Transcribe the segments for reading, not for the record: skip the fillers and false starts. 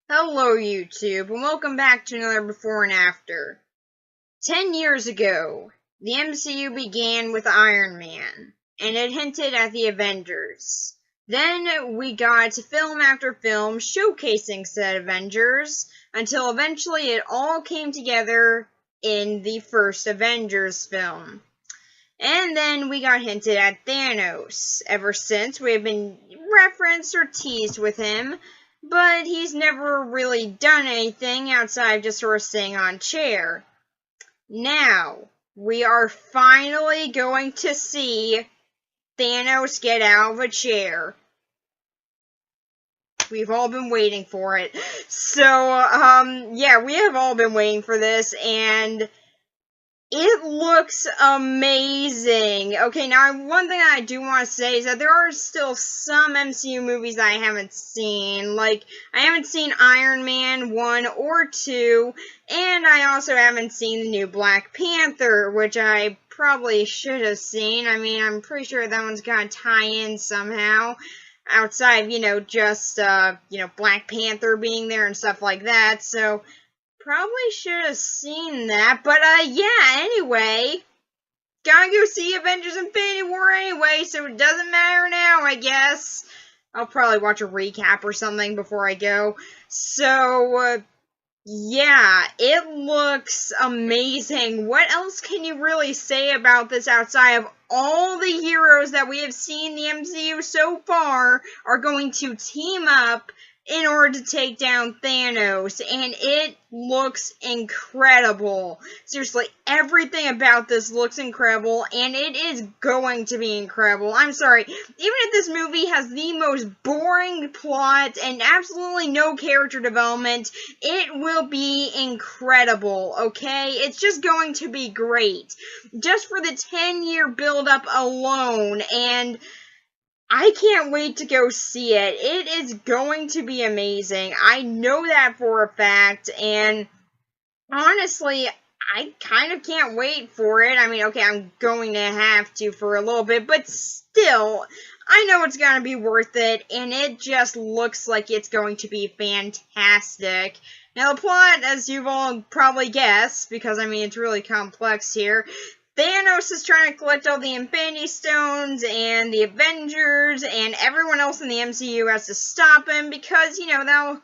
Hello YouTube, and welcome back to another Before and After. 10 years ago, the MCU began with Iron Man, and it hinted at the Avengers. Then we got film after film showcasing said Avengers, until eventually it all came together in the first Avengers film. And then we got hinted at Thanos. Ever since, we have been referenced or teased with him, but he's never really done anything outside of just sort of sitting on a chair. Now, we are finally going to see Thanos get out of a chair. We've all been waiting for it. So, yeah, we have all been waiting for this, and it looks amazing. Okay, now one thing I do want to say is that there are still some MCU movies that I haven't seen. Like, I haven't seen Iron Man 1 or 2, and I also haven't seen the new Black Panther, which I probably should have seen. I mean, I'm pretty sure that one's gonna tie in somehow. Outside of, just, Black Panther being there and stuff like that, so probably should have seen that, but yeah, anyway, gotta go see Avengers Infinity War anyway, so it doesn't matter now, I guess. I'll probably watch a recap or something before I go. So, yeah, it looks amazing. What else can you really say about this outside of all the heroes that we have seen in the MCU so far are going to team up in order to take down Thanos, and it looks incredible. Seriously, everything about this looks incredible, and it is going to be incredible. I'm sorry, even if this movie has the most boring plot and absolutely no character development, it will be incredible, okay? It's just going to be great. Just for the 10-year build-up alone, and I can't wait to go see it. It is going to be amazing. I know that for a fact, and honestly, I kind of can't wait for it. I mean, okay, I'm going to have to for a little bit, but still, I know it's going to be worth it, and it just looks like it's going to be fantastic. Now, the plot, as you've all probably guessed, because, I mean, it's really complex here, Thanos is trying to collect all the Infinity Stones, and the Avengers, and everyone else in the MCU has to stop him, because, that'll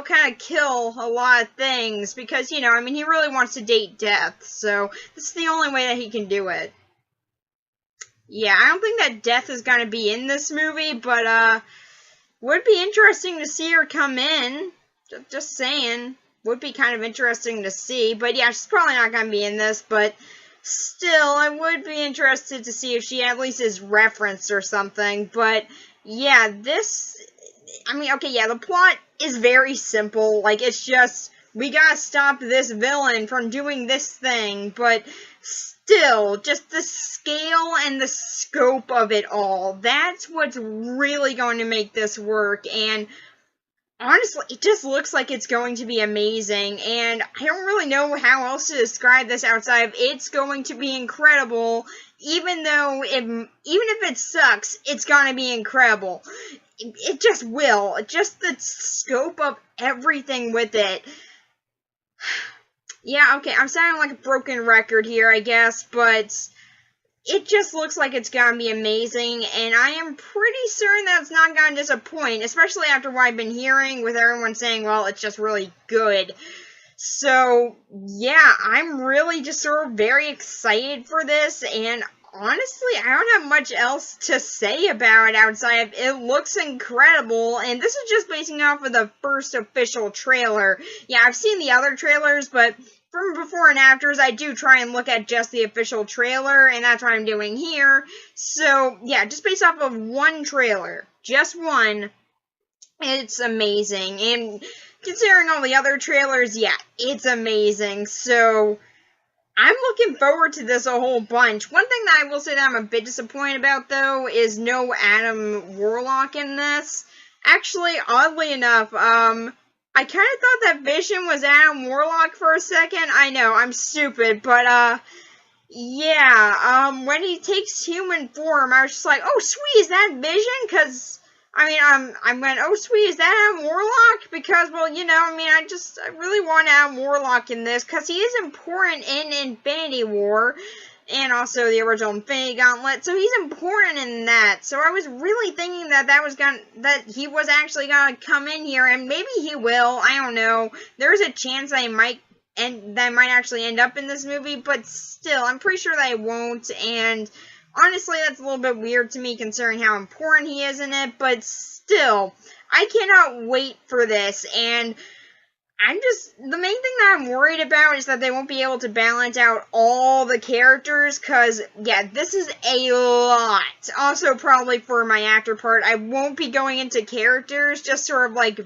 kind of kill a lot of things, because, I mean, he really wants to date Death, so this is the only way that he can do it. Yeah, I don't think that Death is going to be in this movie, but, would be interesting to see her come in. Just saying. Would be kind of interesting to see, but yeah, she's probably not going to be in this, but still, I would be interested to see if she at least is referenced or something, but yeah, the plot is very simple, like, it's just, we gotta stop this villain from doing this thing, but still, just the scale and the scope of it all, that's what's really going to make this work, and honestly, it just looks like it's going to be amazing, and I don't really know how else to describe this outside of it's going to be incredible, even if it sucks, it's gonna be incredible. It just will. Just the scope of everything with it. Yeah, okay, I'm sounding like a broken record here, I guess, but it just looks like it's gonna be amazing, and I am pretty certain that it's not gonna disappoint, especially after what I've been hearing with everyone saying, well, it's just really good. So, yeah, I'm really just sort of very excited for this, and honestly, I don't have much else to say about it outside of it looks incredible, and this is just basing off of the first official trailer. Yeah, I've seen the other trailers, but from before and afters, I do try and look at just the official trailer, and that's what I'm doing here. So, yeah, just based off of one trailer, just one, it's amazing, and considering all the other trailers, yeah, it's amazing, so I'm looking forward to this a whole bunch. One thing that I will say that I'm a bit disappointed about, though, is no Adam Warlock in this. Actually, oddly enough, I kind of thought that Vision was Adam Warlock for a second. I know, I'm stupid, but, yeah, when he takes human form, I was just like, oh, sweet, is that Vision? Because I went, oh sweet, is that Adam Warlock? Because, well, you know, I mean, I really want Adam Warlock in this, because he is important in Infinity War, and also the original Infinity Gauntlet, so he's important in that. So I was really thinking that he was actually gonna come in here, and maybe he will, I don't know. There's a chance that he might actually end up in this movie, but still, I'm pretty sure that he won't, and honestly, that's a little bit weird to me considering how important he is in it, but still, I cannot wait for this, and the main thing that I'm worried about is that they won't be able to balance out all the characters, because, yeah, this is a lot. Also, probably for my after part, I won't be going into characters, just sort of like,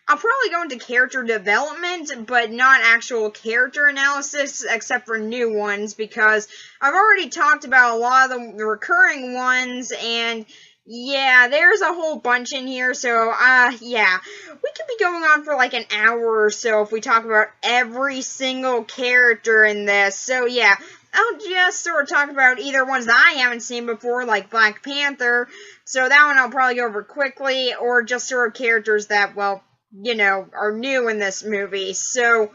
I'll probably go into character development, but not actual character analysis, except for new ones, because I've already talked about a lot of the recurring ones, and yeah, there's a whole bunch in here, so, yeah. We could be going on for like an hour or so if we talk about every single character in this, so yeah. I'll just sort of talk about either ones that I haven't seen before, like Black Panther, so that one I'll probably go over quickly, or just sort of characters that, well, you know, are new in this movie, so,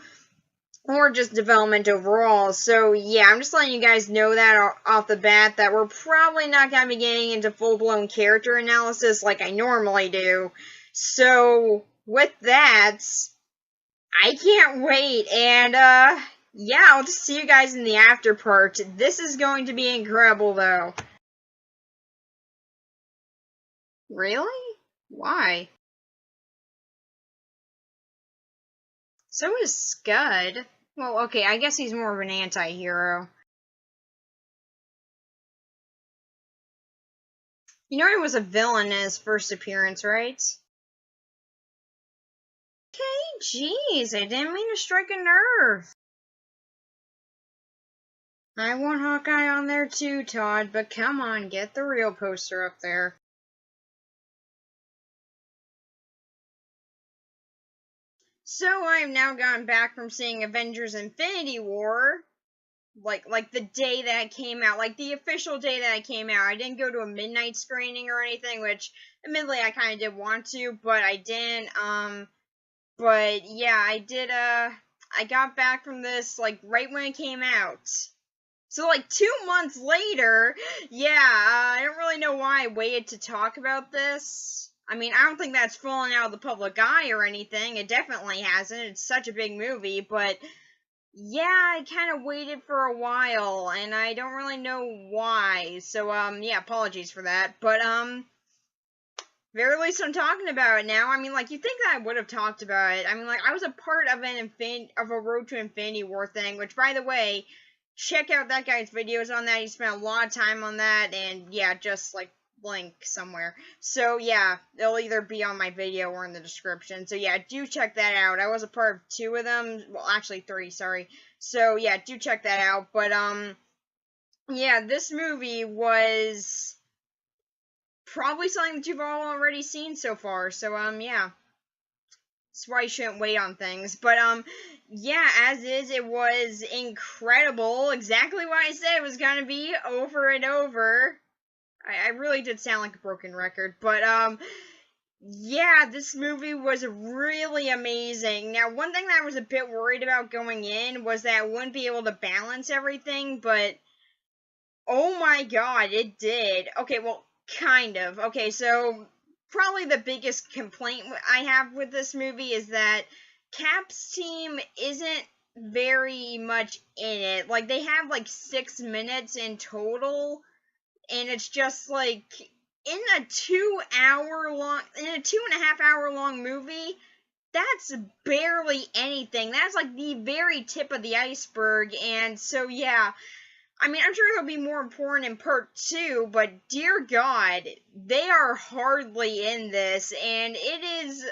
or just development overall, so, yeah, I'm just letting you guys know that off the bat, that we're probably not going to be getting into full-blown character analysis like I normally do, so, with that, I can't wait, and, yeah, I'll just see you guys in the after part. This is going to be incredible, though. Really? Why? So is Scud. Well, okay, I guess he's more of an anti-hero. You know he was a villain in his first appearance, right? Okay, jeez, I didn't mean to strike a nerve. I want Hawkeye on there too, Todd, but come on, get the real poster up there. So I've now gotten back from seeing Avengers Infinity War, like the day that it came out, like the official day that it came out. I didn't go to a midnight screening or anything, which admittedly I kind of did want to, but I didn't. But yeah, I did. I got back from this like right when it came out. So like 2 months later, yeah. I don't really know why I waited to talk about this. I mean, I don't think that's fallen out of the public eye or anything. It definitely hasn't. It's such a big movie, but yeah, I kind of waited for a while, and I don't really know why. So, yeah, apologies for that. But, very least I'm talking about it now. I mean, like, you think that I would have talked about it. I mean, like, I was a part of a Road to Infinity War thing, which, by the way, check out that guy's videos on that. He spent a lot of time on that, and, yeah, just, like, link somewhere. So, yeah, it'll either be on my video or in the description. So, yeah, do check that out. I was a part of 2 of them. Well, actually 3, sorry. So, yeah, do check that out. But, yeah, this movie was probably something that you've all already seen so far. So, yeah. That's why you shouldn't wait on things. But, yeah, as is, it was incredible. Exactly what I said it was gonna be, over and over. I really did sound like a broken record, but, yeah, this movie was really amazing. Now, one thing that I was a bit worried about going in was that I wouldn't be able to balance everything, but, oh my god, it did. Okay, well, kind of. Okay, so, probably the biggest complaint I have with this movie is that Cap's team isn't very much in it. Like, they have, like, 6 minutes in total, and it's just like in a 2.5 hour long movie, that's barely anything. That's like the very tip of the iceberg. And so, yeah, I mean, I'm sure it'll be more important in part 2, but dear God, they are hardly in this, and it is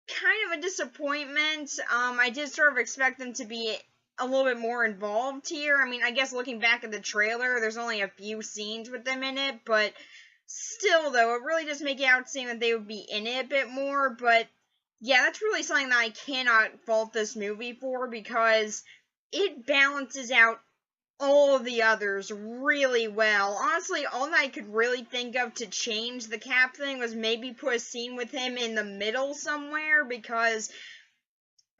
kind of a disappointment. I did sort of expect them to be a little bit more involved here. I mean, I guess looking back at the trailer, there's only a few scenes with them in it, but still, though, it really does make it out seem that they would be in it a bit more, but yeah, that's really something that I cannot fault this movie for, because it balances out all of the others really well. Honestly, all that I could really think of to change the Cap thing was maybe put a scene with him in the middle somewhere, because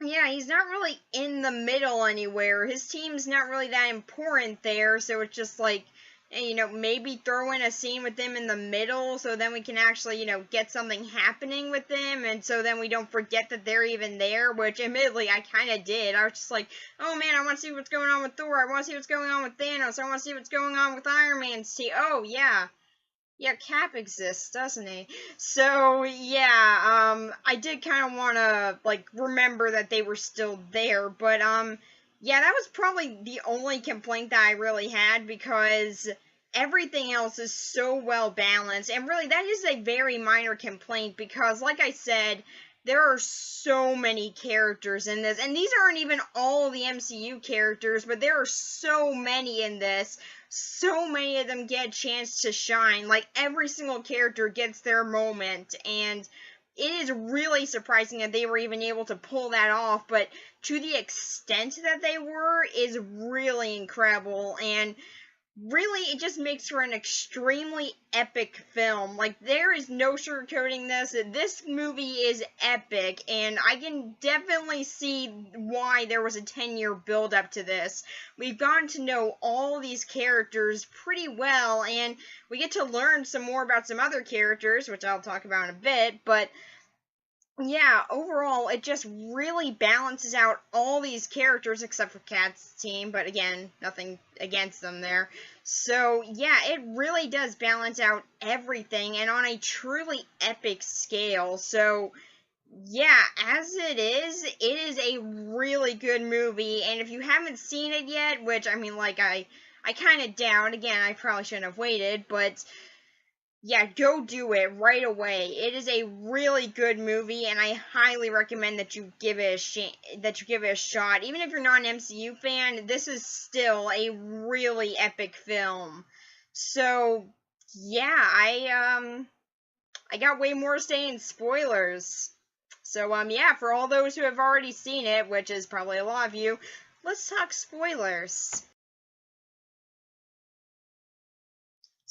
yeah, he's not really in the middle anywhere. His team's not really that important there, so it's just like, maybe throw in a scene with them in the middle so then we can actually, get something happening with them, and so then we don't forget that they're even there, which admittedly I kind of did. I was just like, oh man, I want to see what's going on with Thor, I want to see what's going on with Thanos, I want to see what's going on with Iron Man's team. Oh yeah. Yeah, Cap exists, doesn't he? So, yeah, I did kind of want to, like, remember that they were still there, but, yeah, that was probably the only complaint that I really had, because everything else is so well balanced, and really, that is a very minor complaint, because, like I said, there are so many characters in this, and these aren't even all the MCU characters, but there are so many in this. So many of them get a chance to shine. Like, every single character gets their moment, and it is really surprising that they were even able to pull that off, but to the extent that they were is really incredible, and really, it just makes for an extremely epic film. Like, there is no sugarcoating this. This movie is epic, and I can definitely see why there was a 10-year build-up to this. We've gotten to know all these characters pretty well, and we get to learn some more about some other characters, which I'll talk about in a bit, but yeah, overall, it just really balances out all these characters except for Cat's team, but again, nothing against them there. So, yeah, it really does balance out everything, and on a truly epic scale. So, yeah, as it is a really good movie, and if you haven't seen it yet, which, I mean, like, I kind of doubt, again, I probably shouldn't have waited, but yeah, go do it right away. It is a really good movie, and I highly recommend that you give it a shot. Even if you're not an MCU fan, this is still a really epic film. So, yeah, I got way more to say in spoilers. So, yeah, for all those who have already seen it, which is probably a lot of you, let's talk spoilers.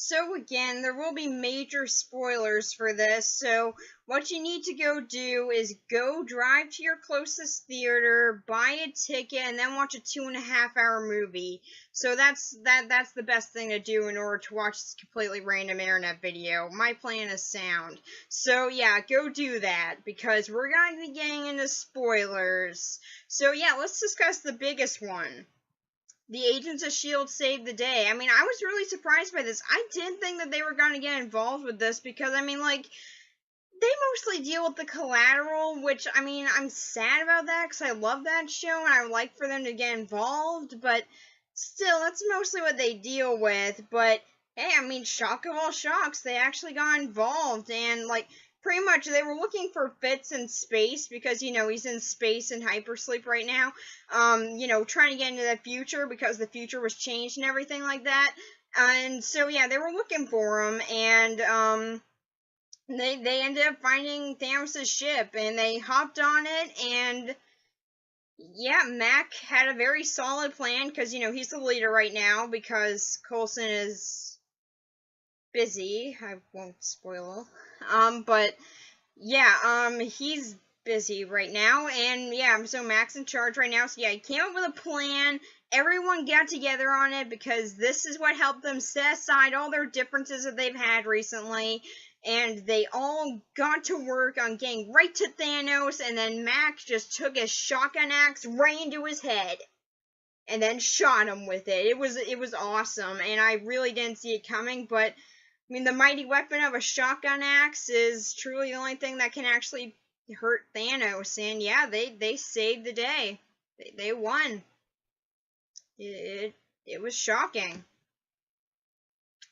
So again, there will be major spoilers for this, so what you need to go do is go drive to your closest theater, buy a ticket, and then watch a 2.5-hour movie. So that's the best thing to do in order to watch this completely random internet video. My plan is sound. So yeah, go do that, because we're going to be getting into spoilers. So yeah, let's discuss the biggest one. The Agents of S.H.I.E.L.D. saved the day. I mean, I was really surprised by this. I didn't think that they were going to get involved with this, because, I mean, like, they mostly deal with the Collateral, which, I mean, I'm sad about that, because I love that show, and I would like for them to get involved, but still, that's mostly what they deal with. But, hey, I mean, shock of all shocks, they actually got involved, and, like, pretty much, they were looking for Fitz in space, because, he's in space and hypersleep right now, trying to get into the future, because the future was changed and everything like that, and so, yeah, they were looking for him, and, they ended up finding Thanos' ship, and they hopped on it, and, yeah, Mac had a very solid plan, because, he's the leader right now, because Coulson is busy. I won't spoil. But yeah, he's busy right now, and yeah, so Mac's in charge right now. So yeah, he came up with a plan. Everyone got together on it, because this is what helped them set aside all their differences that they've had recently, and they all got to work on getting right to Thanos, and then Mac just took his shotgun axe right into his head and then shot him with it. It was awesome, and I really didn't see it coming, but I mean, the mighty weapon of a shotgun axe is truly the only thing that can actually hurt Thanos, and yeah, they saved the day. They won. It was shocking.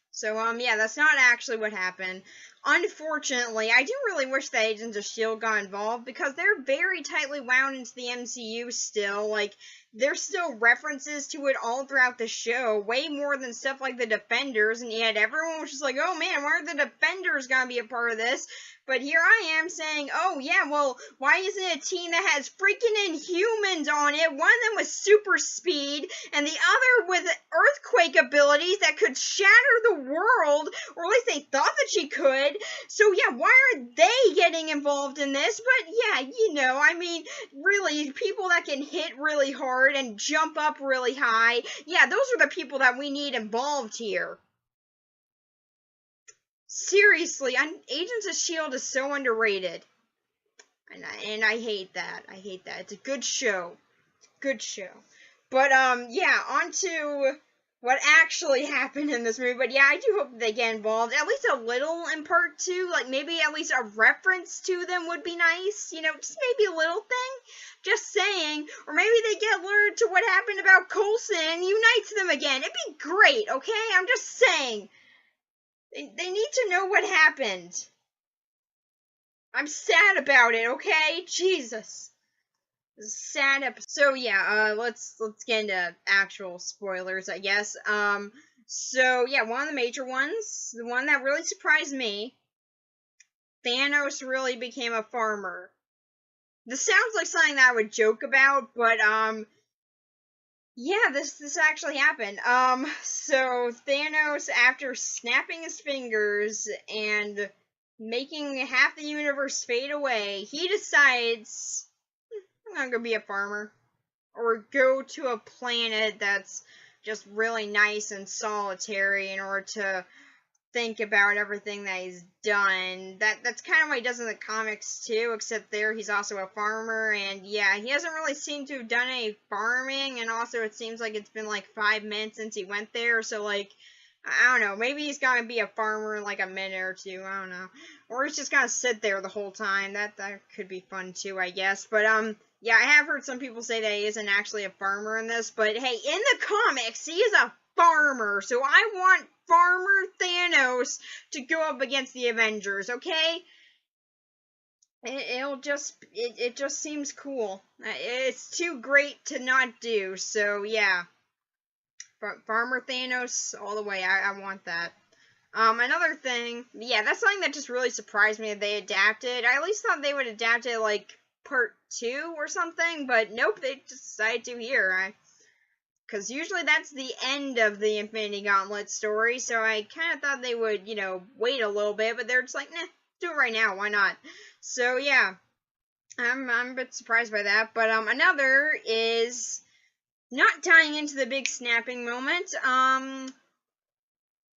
So, yeah, that's not actually what happened. unfortunately, I do really wish that Agents of S.H.I.E.L.D. got involved, because they're very tightly wound into the MCU still. Like, there's still references to it all throughout the show, way more than stuff like the Defenders, and yet everyone was just like, oh man, why are the Defenders gonna be a part of this? But here I am saying, oh yeah, well, why isn't it a team that has freaking Inhumans on it? One of them with super speed, and the other with earthquake abilities that could shatter the world, or at least they thought that she could. So yeah, why are they getting involved in this? But yeah, you know, I mean, really, people that can hit really hard and jump up really high, yeah, those are the people that we need involved here. Seriously, Agents of S.H.I.E.L.D. is so underrated. And I hate that. I hate that. It's a good show. Good show. But, yeah, on to what actually happened in this movie. But yeah, I do hope they get involved, at least a little in part 2. Like, maybe at least a reference to them would be nice. You know, just maybe a little thing. Just saying. Or maybe they get lured to what happened about Coulson and unites them again. It'd be great, okay? I'm just saying. They need to know what happened. I'm sad about it, okay? Jesus. This is a sad episode. So yeah, let's get into actual spoilers, I guess. So yeah, one of the major ones, the one that really surprised me, Thanos really became a farmer. This sounds like something that I would joke about, but yeah, this actually happened. So Thanos, after snapping his fingers and making half the universe fade away, he decides, I'm gonna go be a farmer. Or go to a planet that's just really nice and solitary in order to think about everything that he's done. That's kind of what he does in the comics too, except there he's also a farmer, and yeah, he hasn't really seemed to have done any farming, and also it seems like it's been like 5 minutes since he went there, so like, I don't know, maybe he's gonna be a farmer in like a minute or two, I don't know. Or he's just gonna sit there the whole time. That could be fun too, I guess. But yeah, I have heard some people say that he isn't actually a farmer in this, but hey, in the comics, he is a farmer, so I want Farmer Thanos to go up against the Avengers, okay? It just seems cool. It's too great to not do, so yeah. Farmer Thanos all the way, I want that. Another thing, yeah, that's something that just really surprised me that they adapted. I at least thought they would adapt it, like, part 2 or something, but nope, they just decided to here. Because usually that's the end of the Infinity Gauntlet story, so I kind of thought they would, you know, wait a little bit, but they're just like, nah, do it right now, why not? So, yeah, I'm a bit surprised by that, but, another is not tying into the big snapping moment,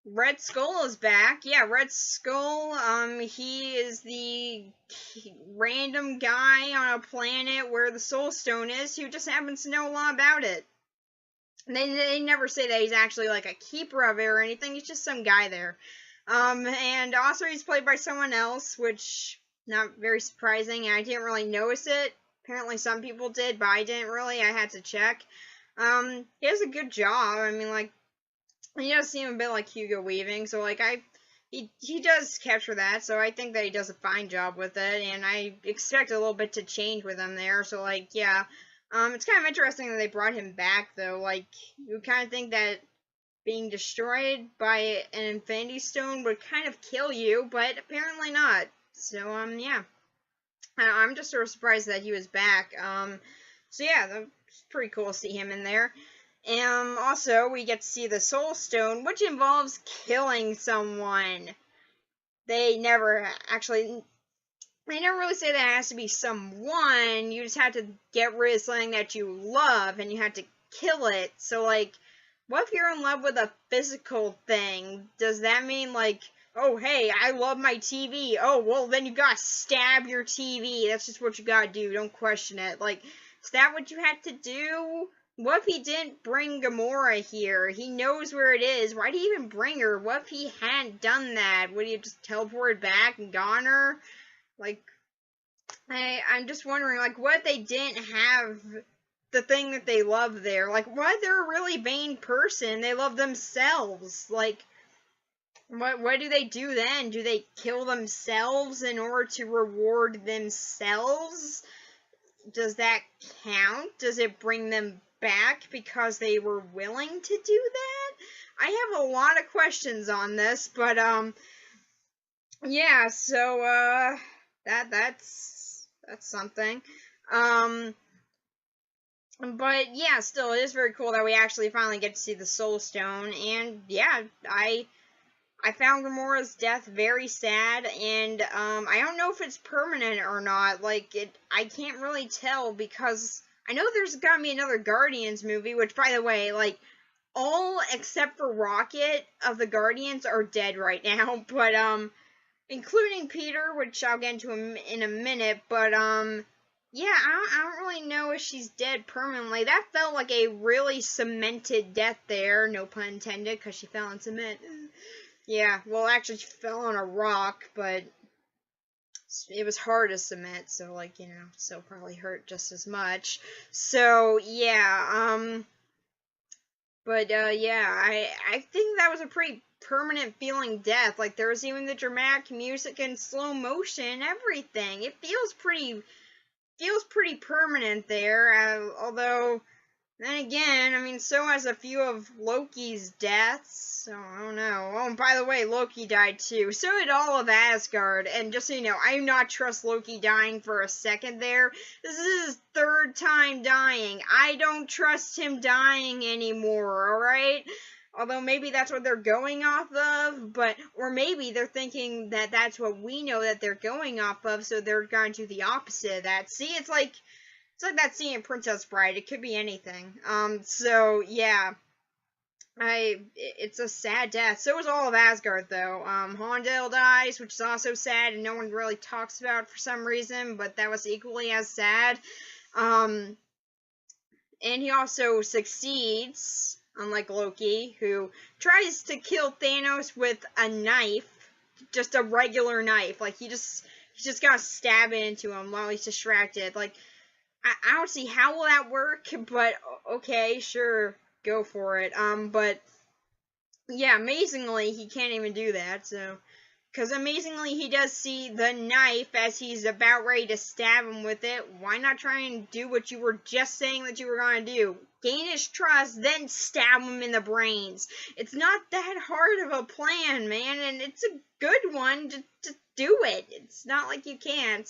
Red Skull is back. Yeah, Red Skull, he is the random guy on a planet where the Soul Stone is who just happens to know a lot about it. They never say that he's actually like a keeper of it or anything. He's just some guy there. And also he's played by someone else, which not very surprising. I didn't really notice it. Apparently some people did, but I didn't really. I had to check. He does a good job. I mean, like, he does seem a bit like Hugo Weaving, so like he does capture that, so I think that he does a fine job with it, and I expect a little bit to change with him there, so like, yeah. It's kind of interesting that they brought him back, though. Like, you kind of think that being destroyed by an Infinity Stone would kind of kill you, but apparently not. So, yeah. I'm just sort of surprised that he was back. So yeah, that's pretty cool to see him in there. Also, we get to see the Soul Stone, which involves killing someone. They never really say that it has to be someone. You just have to get rid of something that you love, and you have to kill it. So, like, what if you're in love with a physical thing? Does that mean, like, oh, hey, I love my TV. Oh, well, then you gotta stab your TV. That's just what you gotta do. Don't question it. Like, is that what you had to do? What if he didn't bring Gamora here? He knows where it is. Why'd he even bring her? What if he hadn't done that? Would he have just teleported back and gone her? Like, I'm just wondering, like, what if they didn't have the thing that they love there? Like, what if they're a really vain person? They love themselves. Like, What do they do then? Do they kill themselves in order to reward themselves? Does that count? Does it bring them back because they were willing to do that? I have a lot of questions on this, but yeah, so that's something. But yeah, still, it is very cool that we actually finally get to see the Soul Stone, and yeah, I found Gamora's death very sad, and I don't know if it's permanent or not. Like, I can't really tell, because I know there's gotta be another Guardians movie, which, by the way, like, all except for Rocket of the Guardians are dead right now, but including Peter, which I'll get into in a minute, but yeah, I don't really know if she's dead permanently. That felt like a really cemented death there, no pun intended, because she fell in cement. Yeah, well, actually, she fell on a rock, but it was hard as cement, so, like, you know, still probably hurt just as much. So, yeah, but, yeah, I think that was a pretty permanent feeling death. Like, there was even the dramatic music and slow motion and everything. It feels pretty permanent there, although, then again, I mean, so has a few of Loki's deaths, so I don't know. Oh, and by the way, Loki died too. So did all of Asgard, and just so you know, I do not trust Loki dying for a second there. This is his third time dying. I don't trust him dying anymore, alright? Although maybe that's what they're going off of, or maybe they're thinking that that's what we know that they're going off of, so they're going to do the opposite of that. See, it's like that scene in Princess Bride. It could be anything. So yeah, it's a sad death. So is all of Asgard, though. Heimdall dies, which is also sad, and no one really talks about for some reason, but that was equally as sad. And he also succeeds, unlike Loki, who tries to kill Thanos with a knife, just a regular knife. Like, he's just gonna stab it into him while he's distracted. Like, I don't see how will that work, but okay, sure, go for it. But yeah, amazingly, he can't even do that, so, because amazingly, he does see the knife as he's about ready to stab him with it. Why not try and do what you were just saying that you were going to do? Gain his trust, then stab him in the brains. It's not that hard of a plan, man, and it's a good one. Just do it. It's not like you can't.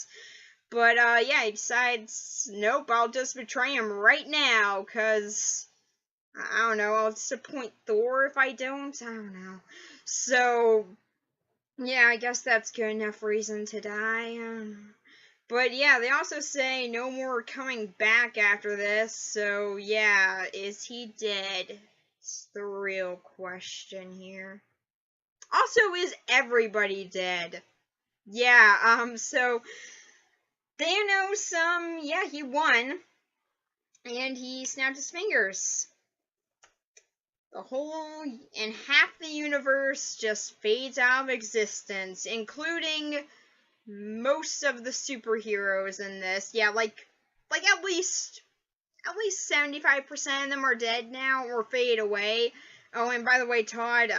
But, yeah, he decides, nope, I'll just betray him right now, because, I don't know, I'll disappoint Thor if I don't, I don't know. So, yeah, I guess that's good enough reason to die. But, yeah, they also say no more coming back after this, so, yeah, is he dead? It's the real question here. Also, is everybody dead? Yeah, so Thanos, yeah, he won, and he snapped his fingers. The whole and half the universe just fades out of existence, including most of the superheroes in this. Yeah, like at least 75% of them are dead now or fade away. Oh, and by the way, Todd,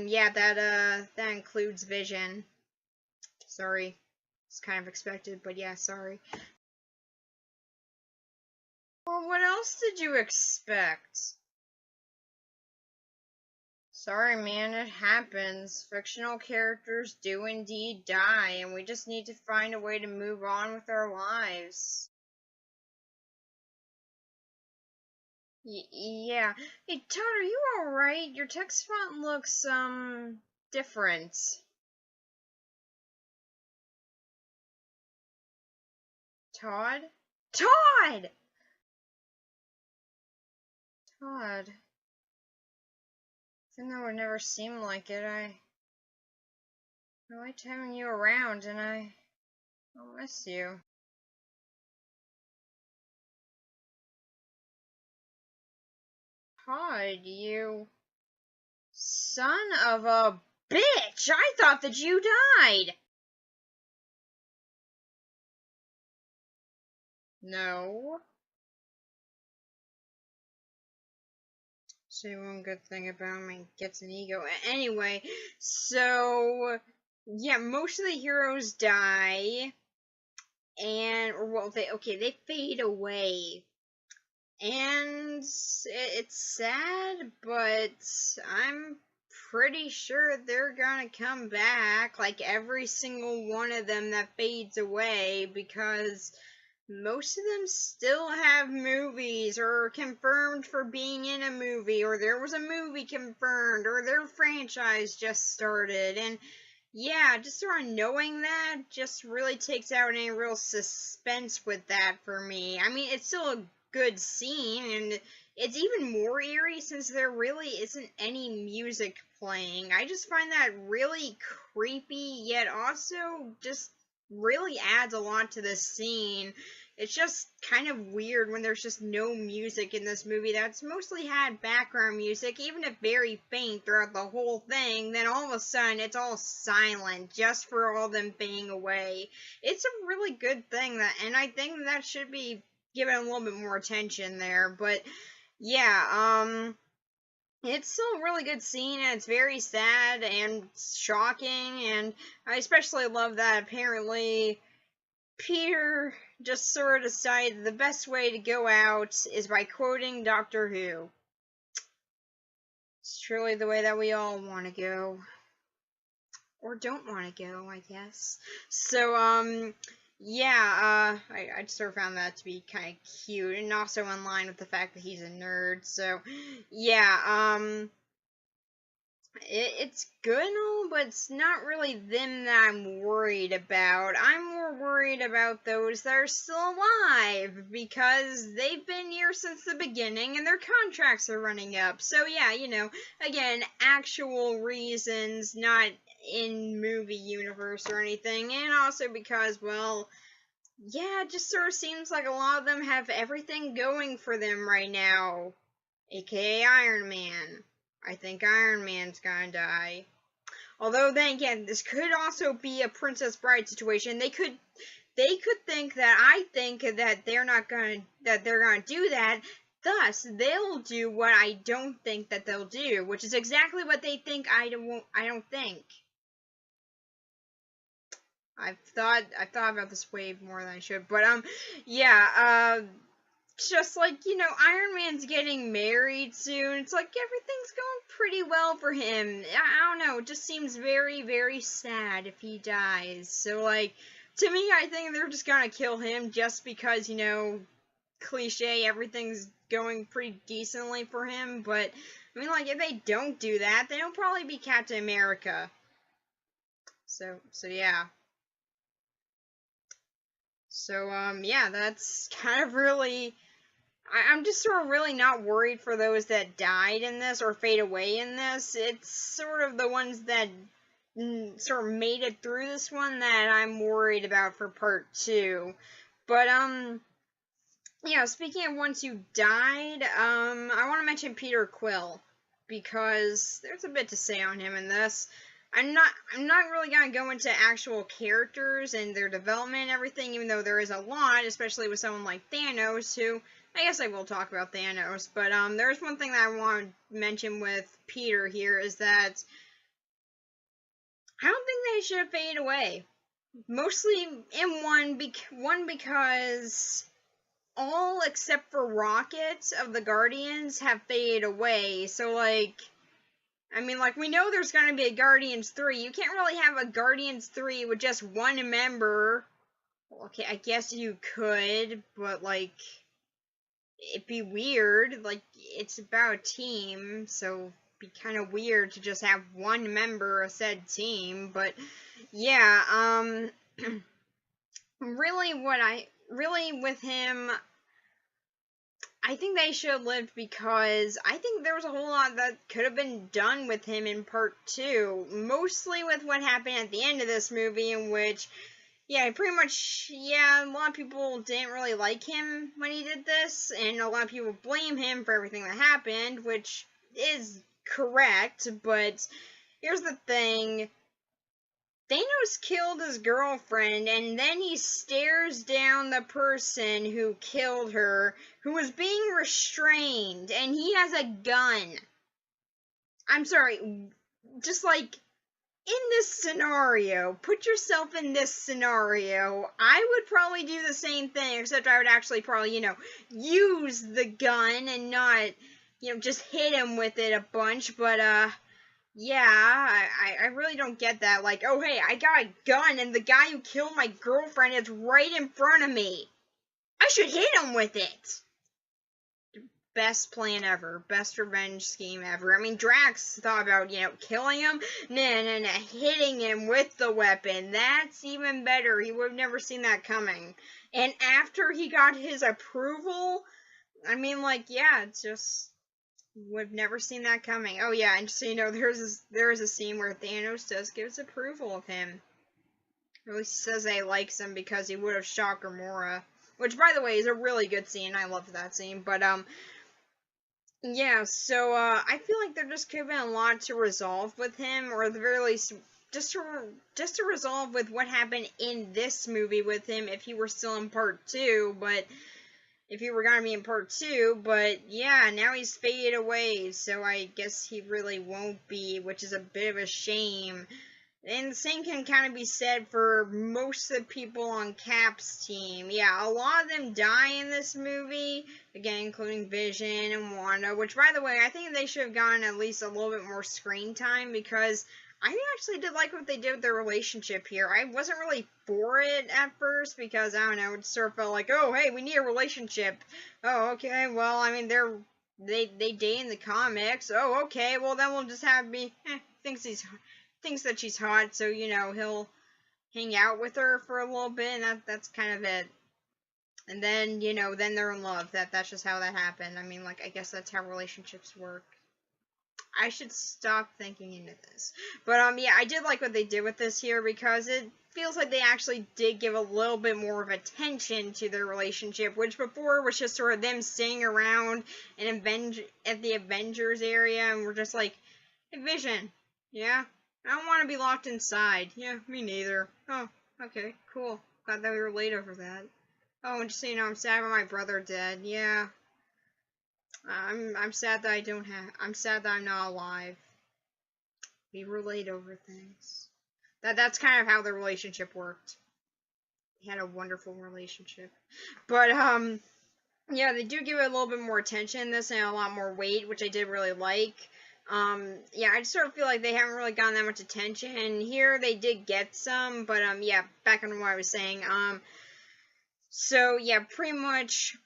yeah, that includes Vision. Sorry. It's kind of expected, but yeah, sorry. Well, what else did you expect? Sorry, man, it happens. Fictional characters do indeed die, and we just need to find a way to move on with our lives. Yeah. Hey, Todd, are you alright? Your text font looks, different. Todd? Todd! Todd. Even though it never seemed like it, I liked having you around, and I'll miss you. Todd, you son of a bitch! I thought that you died! No. say one good thing about him and gets an ego. Anyway, so yeah, most of the heroes die, and or well, they fade away, and it's sad, but I'm pretty sure they're gonna come back, like every single one of them that fades away, because most of them still have movies or are confirmed for being in a movie, or there was a movie confirmed, or their franchise just started. And yeah, just sort of knowing that just really takes out any real suspense with that for me. I mean, it's still a good scene, and it's even more eerie since there really isn't any music playing. I just find that really creepy, yet also just really adds a lot to the scene. It's just kind of weird when there's just no music in this movie that's mostly had background music, even if very faint throughout the whole thing, then all of a sudden it's all silent just for all them fading away. It's a really good thing, and I think that should be given a little bit more attention there, but yeah, it's still a really good scene, and it's very sad and shocking, and I especially love that apparently Peter just sort of decided the best way to go out is by quoting Doctor Who. It's truly the way that we all want to go. Or don't want to go, I guess. So, yeah, I just sort of found that to be kind of cute, and also in line with the fact that he's a nerd, so, yeah, it's good and all, but it's not really them that I'm worried about. I'm more worried about those that are still alive, because they've been here since the beginning and their contracts are running up. So yeah, again, actual reasons, not in movie universe or anything, and also because, well, yeah, it just sort of seems like a lot of them have everything going for them right now, aka Iron Man. I think Iron Man's gonna die. Although then again, this could also be a Princess Bride situation. They could think that I think that they're gonna do that. Thus, they'll do what I don't think that they'll do, which is exactly what they think I don't think. I've thought about this way more than I should, but yeah, just like, Iron Man's getting married soon. It's like everything's going pretty well for him. I don't know, it just seems very, very sad if he dies. So, like, to me, I think they're just gonna kill him just because, cliche, everything's going pretty decently for him. But, I mean, like, if they don't do that, then it'll probably be Captain America. So yeah. So, yeah, that's kind of really... I'm just sort of really not worried for those that died in this or fade away in this. It's sort of the ones that sort of made it through this one that I'm worried about for part 2. But, yeah, speaking of ones who died, I want to mention Peter Quill, because there's a bit to say on him in this. I'm not really gonna go into actual characters and their development and everything, even though there is a lot, especially with someone like Thanos, who, I guess I will talk about Thanos, but there's one thing that I want to mention with Peter here, is that I don't think they should fade away. Mostly in one because all except for Rocket of the Guardians have faded away, so like, I mean, like, we know there's going to be a Guardians 3. You can't really have a Guardians 3 with just one member. Okay, I guess you could, but, like, it'd be weird. Like, it's about a team, so it'd be kind of weird to just have one member of said team. But, yeah, really with him... I think they should have lived, because I think there was a whole lot that could have been done with him in part 2. Mostly with what happened at the end of this movie, in which, yeah, pretty much, yeah, a lot of people didn't really like him when he did this, and a lot of people blame him for everything that happened, which is correct, but here's the thing. Thanos killed his girlfriend, and then he stares down the person who killed her, who was being restrained, and he has a gun. I'm sorry, just like, in this scenario, put yourself in this scenario, I would probably do the same thing, except I would actually probably, use the gun and not, just hit him with it a bunch, but, yeah, I really don't get that. Like, oh, hey, I got a gun, and the guy who killed my girlfriend is right in front of me. I should hit him with it. Best plan ever. Best revenge scheme ever. I mean, Drax thought about, killing him. Nah, hitting him with the weapon. That's even better. He would have never seen that coming. And after he got his approval, I mean, like, yeah, it's just... would have never seen that coming. Oh yeah, and just so you know, there is a scene where Thanos does give his approval of him. Or at least he says that he likes him because he would have shot Gamora. Which, by the way, is a really good scene. I love that scene. But, yeah, so, I feel like there just could have been a lot to resolve with him, or at the very least, just to resolve with what happened in this movie with him if he were still in part 2, but... if he were gonna be in part 2, but yeah, now he's faded away, so I guess he really won't be, which is a bit of a shame. And the same can kind of be said for most of the people on Cap's team. Yeah, a lot of them die in this movie, again, including Vision and Wanda, which, by the way, I think they should have gotten at least a little bit more screen time, because I actually did like what they did with their relationship here. I wasn't really for it at first, because, I don't know, it sort of felt like, oh, hey, we need a relationship. Oh, okay, well, I mean, they date in the comics. Oh, okay, well, then we'll just have me, thinks that she's hot, so, he'll hang out with her for a little bit, and that's kind of it. And then, then they're in love. That's just how that happened. I mean, like, I guess that's how relationships work. I should stop thinking into this. But, yeah, I did like what they did with this here, because it feels like they actually did give a little bit more of attention to their relationship, which before was just sort of them sitting around at the Avengers area, and we're just like, hey, Vision, yeah? I don't want to be locked inside. Yeah, me neither. Oh, okay, cool. Glad that we were late over that. Oh, and just so you know, I'm sad about my brother dead. Yeah. I'm sad that I'm sad that I'm not alive. We were late over things. That's kind of how the relationship worked. They had a wonderful relationship. But, yeah, they do give it a little bit more attention in this and a lot more weight, which I did really like. Yeah, I just sort of feel like they haven't really gotten that much attention. Here, they did get some, but, yeah, back on what I was saying, so, yeah, pretty much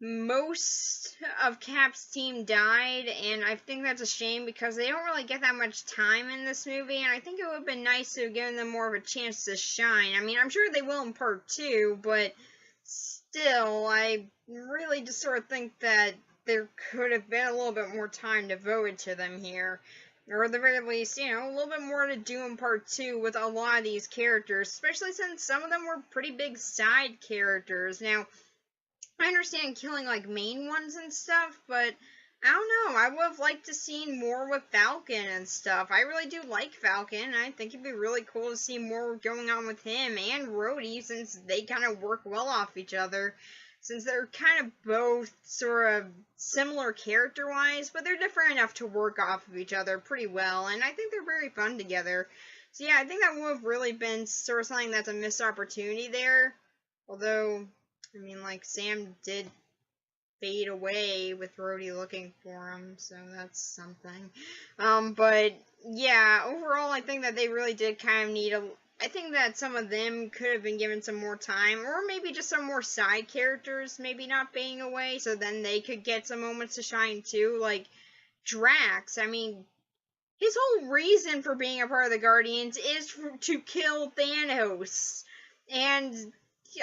most of Cap's team died, and I think that's a shame because they don't really get that much time in this movie, and I think it would have been nice to have given them more of a chance to shine. I mean, I'm sure they will in part 2, but still, I really just sort of think that there could have been a little bit more time devoted to them here. Or at the very least, a little bit more to do in part 2 with a lot of these characters, especially since some of them were pretty big side characters. Now, I understand killing, like, main ones and stuff, but I don't know. I would have liked to see more with Falcon and stuff. I really do like Falcon, and I think it'd be really cool to see more going on with him and Rhodey, since they kind of work well off each other. Since they're kind of both sort of similar character-wise, but they're different enough to work off of each other pretty well, and I think they're very fun together. So yeah, I think that would have really been sort of something that's a missed opportunity there. Although, I mean, like, Sam did fade away with Rhodey looking for him, so that's something. But yeah, overall, I think that they really did kind of need I think that some of them could have been given some more time, or maybe just some more side characters maybe not fading away, so then they could get some moments to shine too, like Drax. I mean, his whole reason for being a part of the Guardians is to kill Thanos, and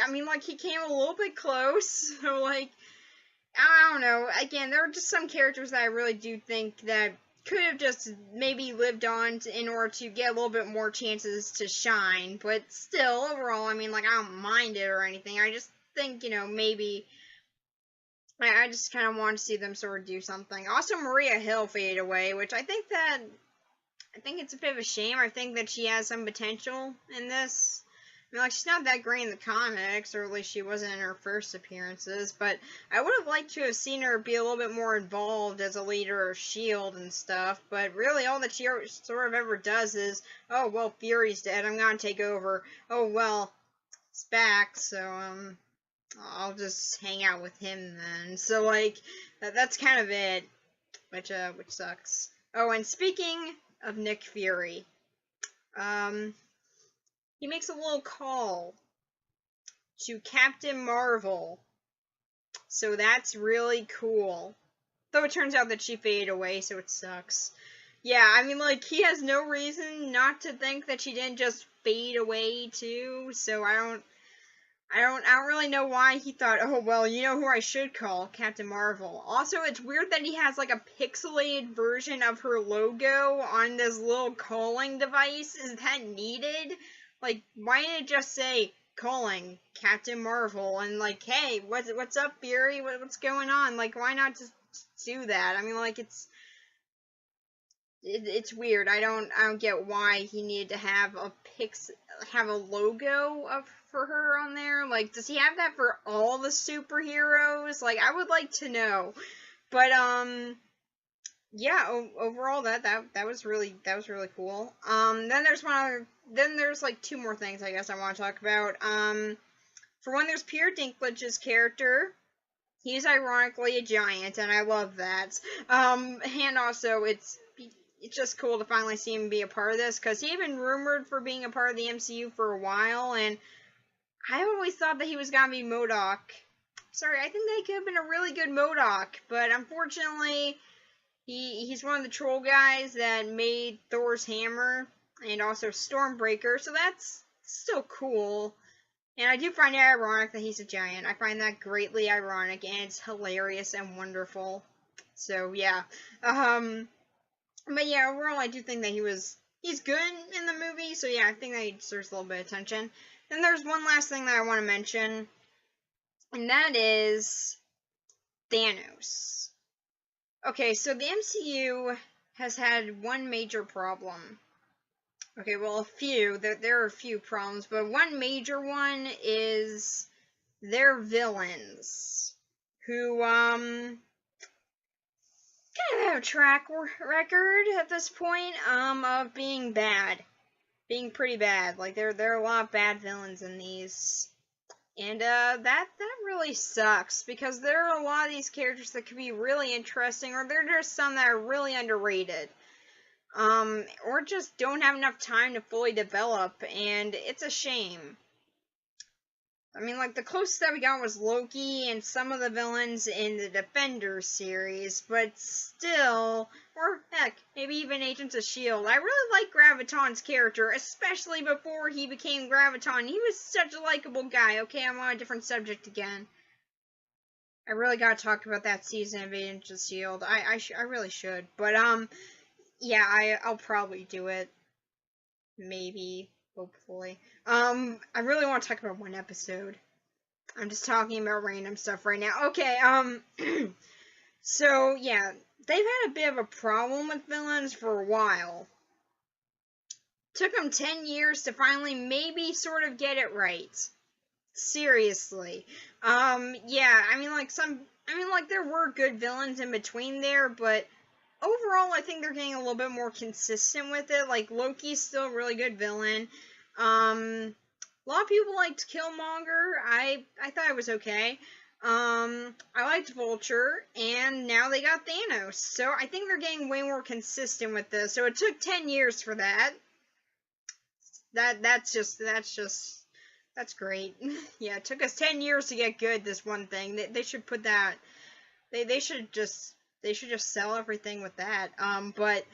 I mean, like, he came a little bit close, so, like, I don't know. Again, there are just some characters that I really do think that could have just maybe lived on in order to get a little bit more chances to shine, but still, overall, I mean, like, I don't mind it or anything. I just think, maybe I just kind of want to see them sort of do something. Also, Maria Hill faded away, which I think that I think it's a bit of a shame. I think that she has some potential in this. I mean, like, she's not that great in the comics, or at least she wasn't in her first appearances, but I would have liked to have seen her be a little bit more involved as a leader of S.H.I.E.L.D. and stuff, but really all that she sort of ever does is, oh, well, Fury's dead, I'm gonna take over. Oh, well, it's back, so, I'll just hang out with him then. So, like, that's kind of it, which sucks. Oh, and speaking of Nick Fury, he makes a little call to Captain Marvel. So that's really cool. Though it turns out that she faded away, so it sucks. Yeah, I mean, like, he has no reason not to think that she didn't just fade away, too. So I don't really know why he thought, oh, well, you know who I should call? Captain Marvel. Also, it's weird that he has, like, a pixelated version of her logo on this little calling device. Is that needed? Like, why didn't it just say, calling Captain Marvel, and, like, hey, what's up, Fury? What's going on? Like, why not just do that? I mean, like, it's weird. I don't get why he needed to have a logo for her on there. Like, does he have that for all the superheroes? Like, I would like to know. But yeah, overall that was really cool. Then there's like two more things I guess I want to talk about. For one, there's Peter Dinklage's character. He's ironically a giant, and I love that. And also it's just cool to finally see him be a part of this, because he had been rumored for being a part of the MCU for a while, and I always thought that he was gonna be MODOK. Sorry, I think that could have been a really good MODOK, but unfortunately, he's one of the troll guys that made Thor's hammer, and also Stormbreaker, so that's still cool. And I do find it ironic that he's a giant. I find that greatly ironic, and it's hilarious and wonderful. So, yeah. But yeah, overall, I do think that he's good in the movie, so yeah, I think that he deserves a little bit of attention. Then there's one last thing that I want to mention, and that is Thanos. Okay, so the MCU has had one major problem. Okay, well, a few. There are a few problems, but one major one is their villains, who, kind of have a track record at this point, of being bad. Being pretty bad. Like, there are a lot of bad villains in these. And, that really sucks, because there are a lot of these characters that could be really interesting, or there are just some that are really underrated. Or just don't have enough time to fully develop, and it's a shame. I mean, like, the closest that we got was Loki and some of the villains in the Defenders series, but still, or heck, maybe even Agents of S.H.I.E.L.D. I really like Graviton's character, especially before he became Graviton. He was such a likable guy. Okay, I'm on a different subject again. I really gotta talk about that season of Agents of S.H.I.E.L.D. I really should, but, yeah, I'll probably do it. Maybe. Hopefully. I really want to talk about one episode. I'm just talking about random stuff right now. Okay, so, yeah, they've had a bit of a problem with villains for a while. Took them 10 years to finally maybe sort of get it right. Seriously. Yeah, I mean, like, there were good villains in between there, but overall, I think they're getting a little bit more consistent with it. Like, Loki's still a really good villain. A lot of people liked Killmonger. I thought it was okay. I liked Vulture, and now they got Thanos. So I think they're getting way more consistent with this. So it took 10 years for that. That's great. Yeah, it took us 10 years to get good, this one thing. They should put that, they should just sell everything with that. But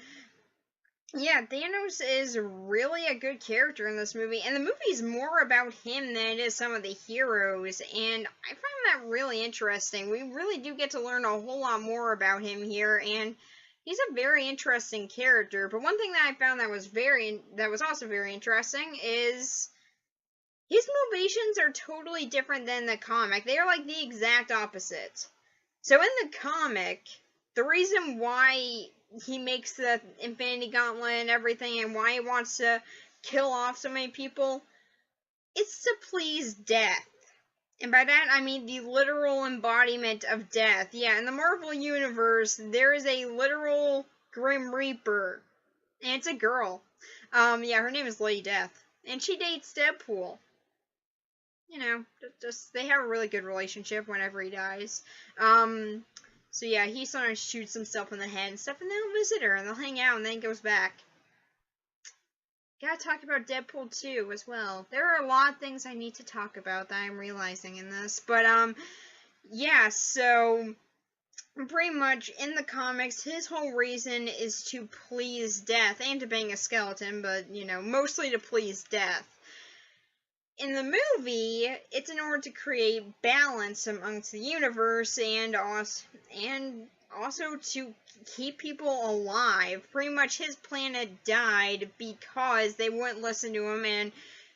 yeah, Thanos is really a good character in this movie, and the movie's more about him than it is some of the heroes, and I find that really interesting. We really do get to learn a whole lot more about him here, and he's a very interesting character. But one thing that I found that was also very interesting is his motivations are totally different than the comic. They are like the exact opposite. So in the comic, the reason why he makes the Infinity Gauntlet and everything, and why he wants to kill off so many people, it's to please death. And by that, I mean the literal embodiment of death. Yeah, in the Marvel Universe, there is a literal Grim Reaper. And it's a girl. Yeah, her name is Lady Death. And she dates Deadpool. You know, just they have a really good relationship whenever he dies. So yeah, he sometimes shoots himself in the head and stuff, and then he'll visit her, and they'll hang out, and then he goes back. Gotta talk about Deadpool 2 as well. There are a lot of things I need to talk about that I'm realizing in this. But, yeah, so, pretty much, in the comics, his whole reason is to please death, and to bang a skeleton, but, you know, mostly to please death. In the movie, it's in order to create balance amongst the universe, and also to keep people alive. Pretty much his planet died because they wouldn't listen to him and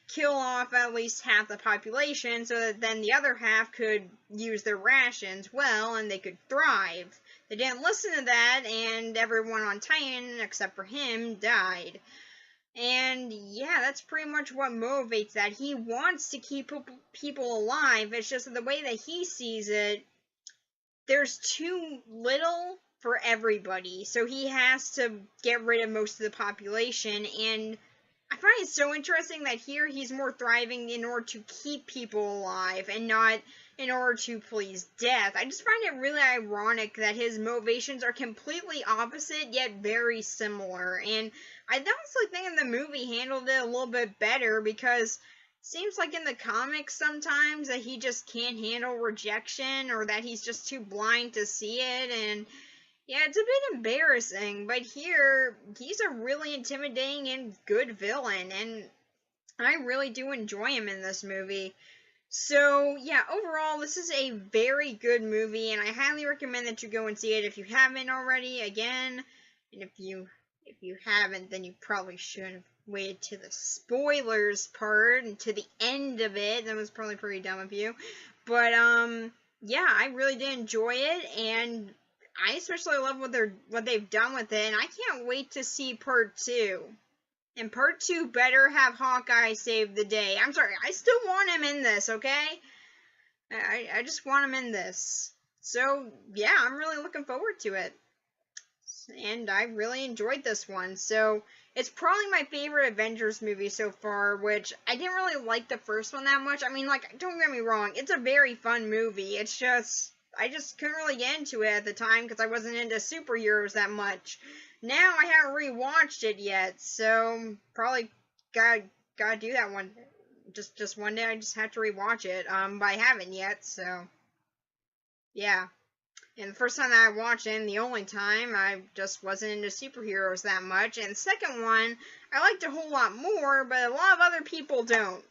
kill off at least half the population so that then the other half could use their rations well and they could thrive. They didn't listen to that, and everyone on Titan, except for him, died. And yeah, that's pretty much what motivates that. He wants to keep people alive. It's just that the way that he sees it, there's too little for everybody, so he has to get rid of most of the population. And I find it so interesting that here he's more thriving in order to keep people alive and not in order to please death. I just find it really ironic that his motivations are completely opposite yet very similar, and I honestly think the movie handled it a little bit better, because seems like in the comics sometimes that he just can't handle rejection, or that he's just too blind to see it, and yeah, it's a bit embarrassing. But here, he's a really intimidating and good villain, and I really do enjoy him in this movie. So yeah, overall, this is a very good movie, and I highly recommend that you go and see it if you haven't already. Again, and if you haven't, then you probably should have waited to the spoilers part and to the end of it. That was probably pretty dumb of you. But yeah, I really did enjoy it, and I especially love what they've done with it, and I can't wait to see part 2. And part 2 better have Hawkeye save the day. I'm sorry, I still want him in this, okay? I just want him in this. So, yeah, I'm really looking forward to it. And I really enjoyed this one. So, it's probably my favorite Avengers movie so far, which I didn't really like the first one that much. I mean, like, don't get me wrong, it's a very fun movie. It's just, I just couldn't really get into it at the time because I wasn't into superheroes that much. Now I haven't rewatched it yet, so probably gotta do that one. Just one day I just have to rewatch it. But I haven't yet, so yeah. And the first time that I watched it, and the only time, I just wasn't into superheroes that much. And the second one, I liked a whole lot more, but a lot of other people don't,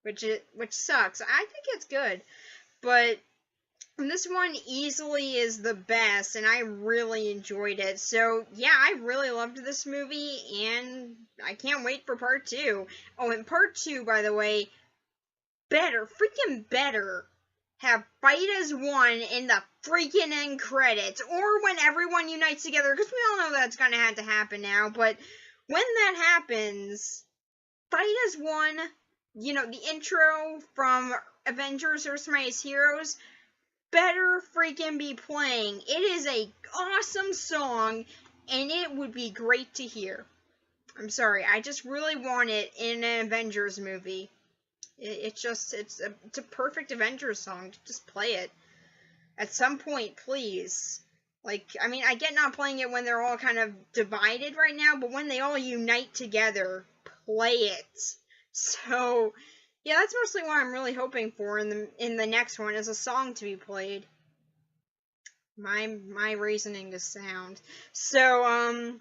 which sucks. I think it's good, but this one easily is the best, and I really enjoyed it. So, yeah, I really loved this movie, and I can't wait for part 2. Oh, and part 2, by the way, freaking better, have fight as one in the freaking end credits, or when everyone unites together, because we all know that's gonna have to happen now, but when that happens, fight as one, you know, the intro from Avengers Earth's Mightiest Heroes, better freaking be playing. It is a awesome song, and it would be great to hear. I'm sorry, I just really want it in an Avengers movie. It's a perfect Avengers song. Just play it at some point, please. Like, I mean, I get not playing it when they're all kind of divided right now, but when they all unite together, play it. So, yeah, that's mostly what I'm really hoping for in the next one, is a song to be played. My reasoning is sound. So,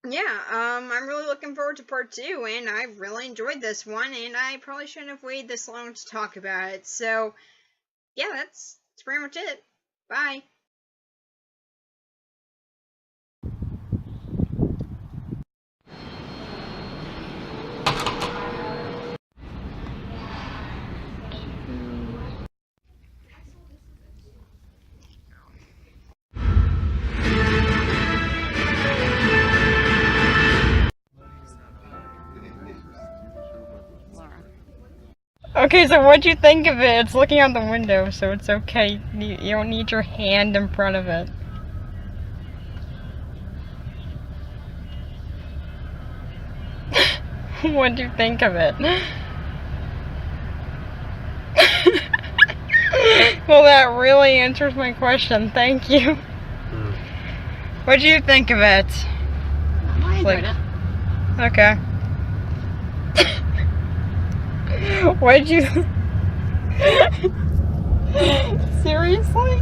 yeah, I'm really looking forward to part 2, and I really enjoyed this one, and I probably shouldn't have waited this long to talk about it. So, yeah, that's pretty much it. Bye. Okay, so what'd you think of it? It's looking out the window, so it's okay. You don't need your hand in front of it. What'd you think of it? Well, that really answers my question. Thank you. What'd you think of it? I enjoyed it. Okay. What'd you... Seriously?